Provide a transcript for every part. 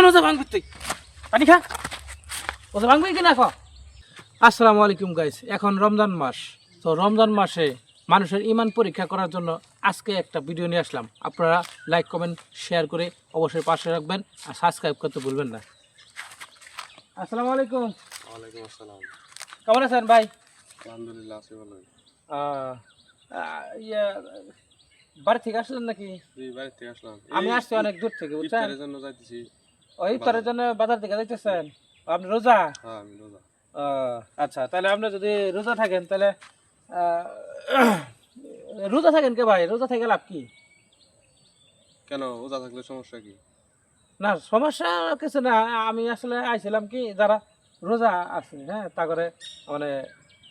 ওজা ভাঙবি তুই পানি খা ওজা ভাঙবি কিনা ক আসসালামু আলাইকুম গাইস এখন রমজান মাস তো রমজান মাসে মানুষের ঈমান পরীক্ষা করার জন্য আজকে একটা ভিডিও নিয়ে আসলাম আপনারা লাইক কমেন্ট শেয়ার করে অবশ্যই পাশে রাখবেন আর সাবস্ক্রাইব করতে ভুলবেন না আসসালামু আলাইকুম ওয়ালাইকুম আসসালাম। কেমন আছেন ভাই আলহামদুলিল্লাহ আছি ভালো। ইয়া বাড়ি থেকে আসলেন নাকি জি বাড়ি থেকে আসলাম। আমি আসছি অনেক দূর থেকে বুঝছেন ইফতারের জন্য যাইতেছি। ওই ইফতারের জন্য বাজার থেকে যাইতেছেন আপনি রোজা হ্যাঁ আমি রোজা। আচ্ছা তাহলে আপনি যদি রোজা থাকেন তাহলে রোজা থাকেন কে ভাই রোজা থেকে লাভ কি কেন রোজা থাকলে সমস্যা কি? না সমস্যা কিছু না আমি আসলে আইছিলাম কি যারা রোজা আছে হ্যাঁ তা করে মানে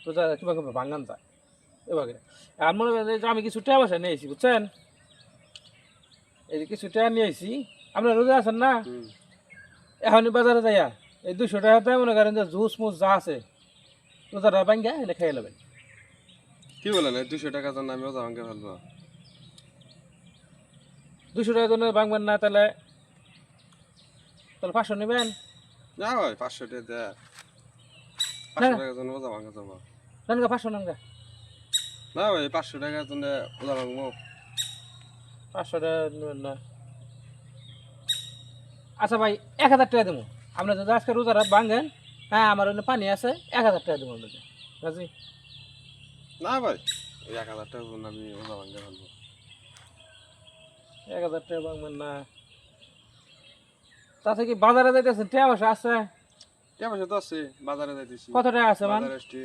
রোজা কীভাবে ভাঙান যায় এভাবে আর মনে করেন যে আমি কিছু টাকা পয়সা নিয়েছি বুঝছেন এই যে কিছু টাকা নিয়েছি আপনার রোজা আছেন না এখনই বাজারে যাইয়া এই 200 টাকাতে মনে করেন যে জুস মুস যা আছে রোজাটা ভাঙ্গা এনে খেয়ে নেবেন কি বলেন 200 টাকার জন্য আমি রোজা ভাঙতে ফেলবো? 200 টাকার জন্য ভাঙবেন না তাহলে 500 নেবেন না ভাই 500 টাকা দে। 500 টাকার জন্য রোজা ভাঙা যাবো নানগা 500 নানগা না ভাই 500 টাকার জন্য রোজা ভাঙবো? 500 টাকা নেবেন না আচ্ছা ভাই 1000 টাকা দেবো আপনি যদি আজকে রোজাটা ভাঙেন হ্যাঁ আমার ওখানে পানি আছে 1000 টাকা দেবো আপনাকে রাজি না ভাই 1000 টাকার জন্য আমি রোজা ভাঙতে ফেলবো। 1000 টাকা ভাঙবেন না তাতে কি বাজারে যাইতেছেন টাকা পয়সা আছে টাকা পয়সা তো আছে বাজারে যাইতেছি। কত টাকা আছে মান বাজারে আসছি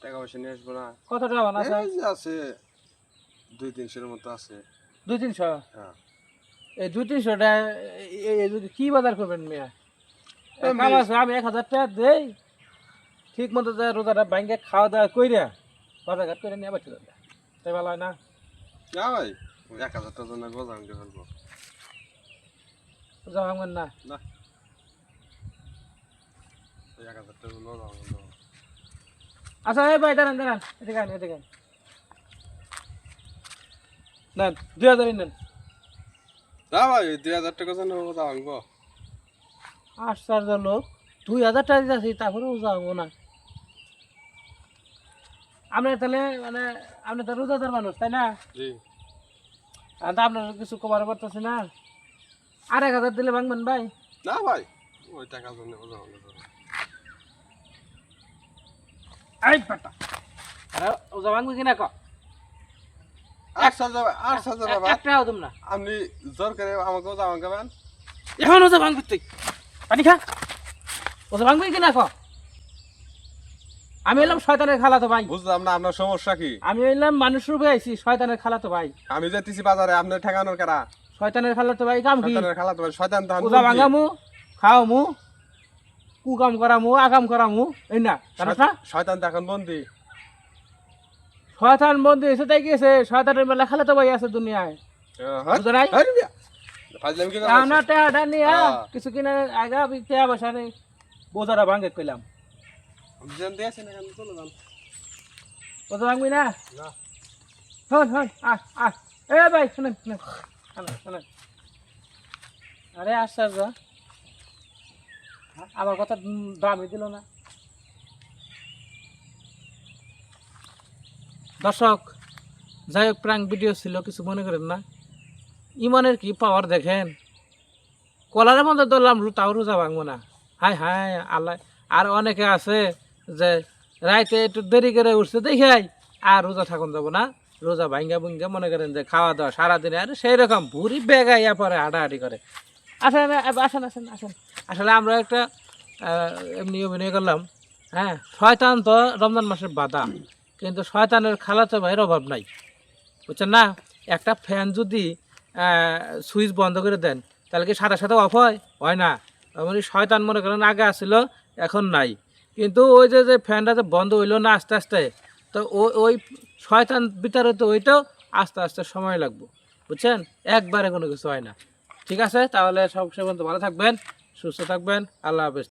টাকা পয়সা নিয়ে আসবো না। কত টাকা মান আছে এই যে আছে 200-300 এর মতো আছে। 200-300 হ্যাঁ এই 200-300 টাকা যদি কি বাজার করবেন মিয়া কাম আছে আমি 1000 টাকা দেই ঠিক মতো যা রোজাটা ভাঙ্গে খাওয়া দাওয়া কইরা বাজার ঘাট করে নিয়ে বাচ্চা যাবে তাই ভালো হয় না না ভাই 1000 টাকার জন্য আমি রোজা ভাঙতে ফেলবো। রোজা ভাঙবেন না না 1000 টাকার জন্য রোজা ভাঙবো। আচ্ছা এই ভাই দাঁড়ান দাঁড়ান এদিকে আন এদিকে আন নেন 2000 নেন না ভাই 2000 টাকার জন্য রোজা ভাঙবো? আশ্চর্য লোক 2000 টাকা দিতেছি তারপরে রোজা হবো না আপনার তাহলে মানে আপনি তো রোজাদার মানুষ তাই না জি আর তা আপনার কিছু কমার পারতেছে না আর 1000 দিলে ভাঙবেন ভাই না ভাই ওই টাকার জন্য রোজা ভাঙবো। এই বেটা আরে রোজা ভাঙবে কিনা ক আচ্ছা যাবে আচ্ছা যাবে ভাই একটাও দিম না আপনি জোর করে আমাকে রোজা ভাঙাবেন? এখন রোজা ভাঙবি তুই পানি খা রোজা ভাঙবি কিনা ক আমি এলাম শয়তানের খালাতো ভাই বুঝলাম না আপনার সমস্যা কি? আমি এলাম মানুষ রূপে আইছি শয়তানের খালাতো ভাই আমি যেতেছি বাজারে আপনি ঠেকানোর কারা? শয়তানের খালাতো ভাই কাম কি শয়তানের খালা তো শয়তান তো রোজা ভাঙামু খাওয়ামু কুকাম করামু আকাম করামু এই না জানাস না শয়তান তো এখন বন্দি। শয়তান বন্ধু এসে তাই গেছে শয়তানের মেলা খালাতো ভাই আছে দুনিয়ায় বুঝো নাই ফাজলামি কি আমরা টেহাটা নিয়ে হ্যাঁ। কিছু কিনে আগা টেহা বসা নেই বোঝাটা ভাঙে কইলাম জন দিয়েছেন এখন চলে যান। বোঝা ভাঙবি না না হন হন আহ এ ভাই শুনেন শুনেন শুনেন শুনেন আরে আশ্চর্য আমার কথা দামই দিল না দর্শক যাই হোক প্রাঙ্ক ভিডিও ছিল কিছু মনে করেন না ইমানের কি পাওয়ার দেখেন কলারের মধ্যে ধরলাম তাও রোজা ভাঙবো না হাই হাই আল্লাহ আর অনেকে আছে যে রাইতে একটু দেরি করে উঠছে দেখাই আর রোজা থাকুন যাবো না রোজা ভাঙ্গা ভুঙ্গা মনে করেন যে খাওয়া দাওয়া সারাদিনে আর সেই রকম ভুরি বেগাইয়া পরে হাঁটাহাঁটি করে আসেন আসেন আসেন আসেন আসলে আমরা একটা এমনি অভিনয় করলাম হ্যাঁ শয়তান তো রমজান মাসের বাধা কিন্তু শয়তানের খালাতো ভাইয়ের অভাব নাই বুঝছেন না একটা ফ্যান যদি সুইচ বন্ধ করে দেন তাহলে কি সাথে সাথে অফ হয় না মানে শয়তান মনে করেন আগে আসছিল এখন নাই কিন্তু ওই যে ফ্যানটা যে বন্ধ হইলো না আস্তে আস্তে তো ওই শয়তান ভিতরে তো ওইটাও আস্তে আস্তে সময় লাগবে বুঝছেন একবারে কোনো কিছু হয় না ঠিক আছে তাহলে সব সে পর্যন্ত ভালো থাকবেন সুস্থ থাকবেন আল্লাহ হাফেজ